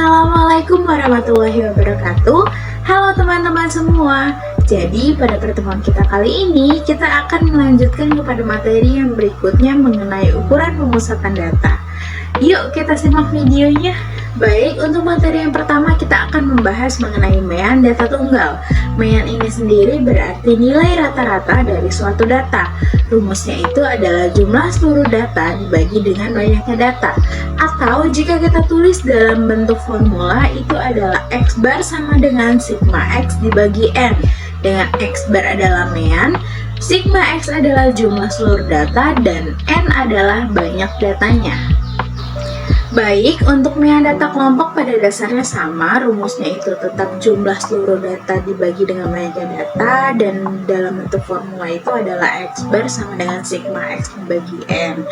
Assalamualaikum warahmatullahi wabarakatuh. Halo teman-teman semua. Jadi pada pertemuan kita kali ini kita akan melanjutkan kepada materi yang berikutnya mengenai ukuran pemusatan data. Yuk kita simak videonya. Baik, untuk materi yang pertama kita akan membahas mengenai mean data tunggal. Mean ini sendiri berarti nilai rata-rata dari suatu data. Rumusnya itu adalah jumlah seluruh data dibagi dengan banyaknya data. Atau jika kita tulis dalam bentuk formula itu adalah X bar sama dengan sigma X dibagi N. Dengan X bar adalah mean, sigma X adalah jumlah seluruh data, dan N adalah banyak datanya. Baik, untuk mean data kelompok pada dasarnya sama, rumusnya itu tetap jumlah seluruh data dibagi dengan banyaknya data, dan dalam bentuk formula itu adalah X bar sama dengan sigma X dibagi N.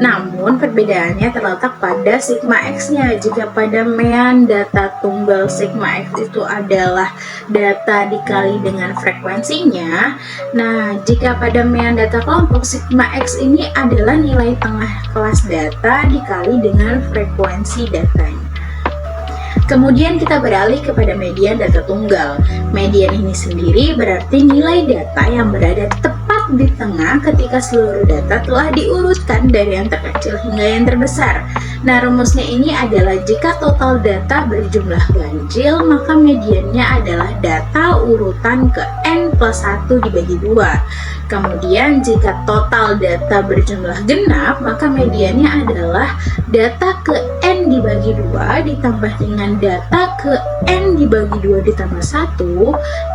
Namun perbedaannya terletak pada sigma X-nya. Jika pada mean data tunggal sigma X itu adalah data dikali dengan frekuensinya, nah jika pada mean data kelompok sigma X ini adalah nilai tengah kelas data dikali dengan frekuensi datanya. Kemudian kita beralih kepada median data tunggal. Median ini sendiri berarti nilai data yang berada tepat di tengah ketika seluruh data telah diurutkan dari yang terkecil hingga yang terbesar. Nah, rumusnya ini adalah jika total data berjumlah ganjil, maka mediannya adalah data urutan ke N plus 1 dibagi 2. Kemudian jika total data berjumlah genap, maka mediannya adalah data ke N dibagi 2 ditambah dengan data ke N dibagi 2 ditambah 1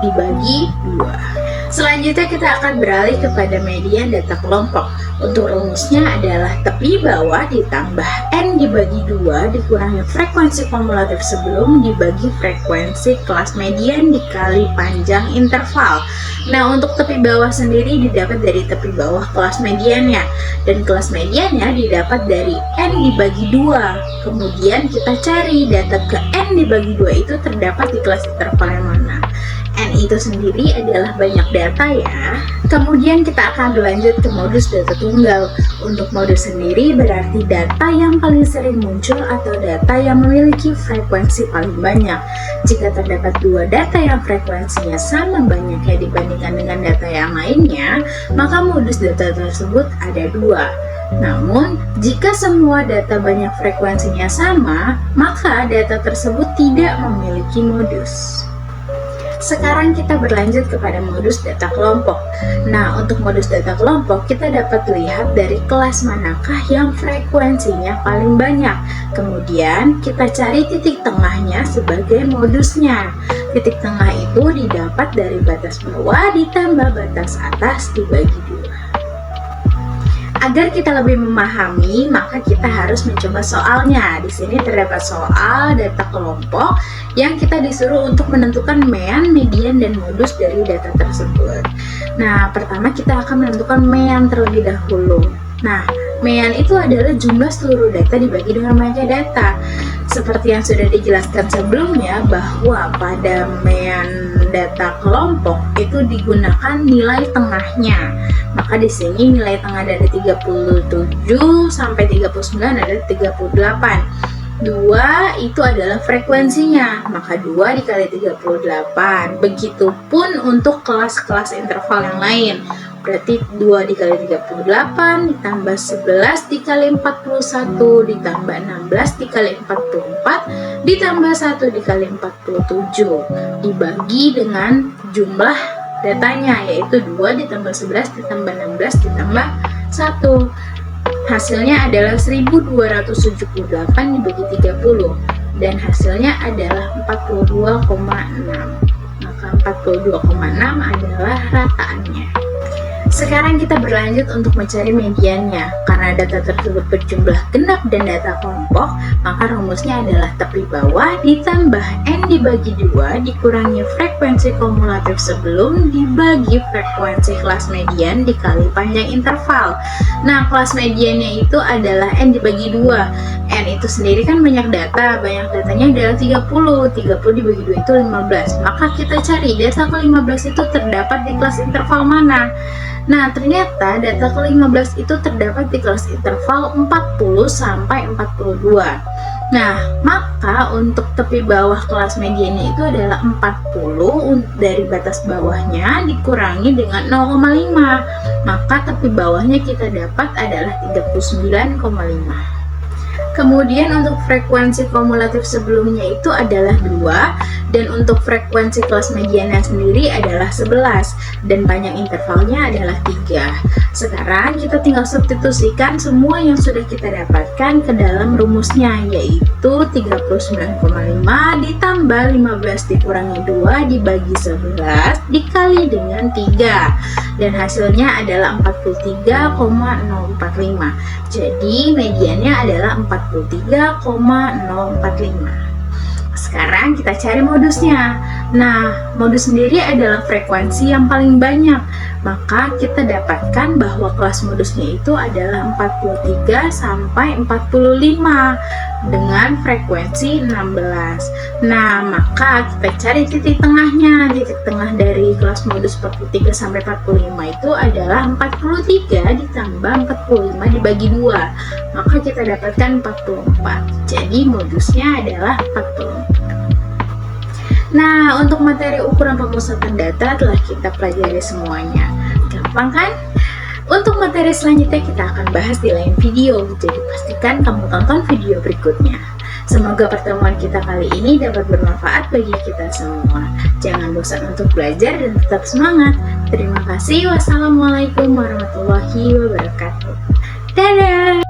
dibagi 2. Selanjutnya kita akan beralih kepada median data kelompok. Untuk rumusnya adalah tepi bawah ditambah N dibagi 2 dikurangi frekuensi kumulatif sebelum dibagi frekuensi kelas median dikali panjang interval. Nah, untuk tepi bawah sendiri didapat dari tepi bawah kelas mediannya, dan kelas mediannya didapat dari N dibagi 2. Kemudian kita cari data ke N dibagi 2 itu terdapat di kelas interval yang mana. N itu sendiri adalah banyak data ya. Kemudian kita akan berlanjut ke modus data tunggal. Untuk modus sendiri berarti data yang paling sering muncul atau data yang memiliki frekuensi paling banyak. Jika terdapat dua data yang frekuensinya sama banyaknya dibandingkan dengan data yang lainnya, maka modus data tersebut ada dua. Namun, jika semua data banyak frekuensinya sama, maka data tersebut tidak memiliki modus. Sekarang kita berlanjut kepada modus data kelompok. Nah, untuk modus data kelompok kita dapat lihat dari kelas manakah yang frekuensinya paling banyak. Kemudian kita cari titik tengahnya sebagai modusnya. Titik tengah itu didapat dari batas bawah ditambah batas atas dibagi 2. Agar kita lebih memahami, maka kita harus mencoba soalnya. Di sini terdapat soal data kelompok yang kita disuruh untuk menentukan mean, median, dan modus dari data tersebut. Nah, pertama kita akan menentukan mean terlebih dahulu. Nah, mean itu adalah jumlah seluruh data dibagi dengan banyaknya data. Seperti yang sudah dijelaskan sebelumnya bahwa pada mean data kelompok itu digunakan nilai tengahnya. Maka di sini nilai tengah dari 37 sampai 39 adalah 38. 2 itu adalah frekuensinya, maka 2 dikali 38. Begitupun untuk kelas-kelas interval yang lain. Berarti 2 dikali 38 ditambah 11 dikali 41 ditambah 16 dikali 44 ditambah 1 dikali 47 dibagi dengan jumlah datanya, yaitu 2 ditambah 11 ditambah 16 ditambah 1. Hasilnya adalah 1278 dibagi 30, dan hasilnya adalah 42,6. Maka 42,6 adalah rataannya. Sekarang kita berlanjut untuk mencari mediannya. Karena data tersebut berjumlah genap dan data kelompok, maka rumusnya adalah tepi bawah ditambah N dibagi 2 dikurangi frekuensi kumulatif sebelum dibagi frekuensi kelas median dikali panjang interval. Nah, kelas mediannya itu adalah N dibagi 2. N itu sendiri kan banyak data, banyak datanya adalah 30. 30 dibagi 2 itu 15. Maka kita cari data ke-15 itu terdapat di kelas interval mana. Nah, ternyata data ke-15 itu terdapat di kelas interval 40 sampai 42. Nah, maka untuk tepi bawah kelas mediannya itu adalah 40, dari batas bawahnya dikurangi dengan 0,5. Maka tepi bawahnya kita dapat adalah 39,5. Kemudian untuk frekuensi kumulatif sebelumnya itu adalah 2, dan untuk frekuensi kelas mediannya sendiri adalah 11, dan panjang intervalnya adalah 3. Sekarang kita tinggal substitusikan semua yang sudah kita dapatkan ke dalam rumusnya, yaitu 39,5 ditambah 15 dikurangi 2 dibagi 11 dikali dengan 3, dan hasilnya adalah 43,045. Jadi mediannya adalah 43,045. Sekarang kita cari modusnya. Nah, modus sendiri adalah frekuensi yang paling banyak. Maka kita dapatkan bahwa kelas modusnya itu adalah 43 sampai 45 dengan frekuensi 16. Nah, maka kita cari titik tengahnya. Titik tengah dari kelas modus 43 sampai 45 itu adalah 43 ditambah 45 dibagi 2. Maka kita dapatkan 44. Jadi modusnya adalah 44. Nah, untuk materi ukuran pemusatan data telah kita pelajari semuanya. Gampang kan? Untuk materi selanjutnya kita akan bahas di lain video, jadi pastikan kamu tonton video berikutnya. Semoga pertemuan kita kali ini dapat bermanfaat bagi kita semua. Jangan bosan untuk belajar dan tetap semangat. Terima kasih. Wassalamualaikum warahmatullahi wabarakatuh. Dadah!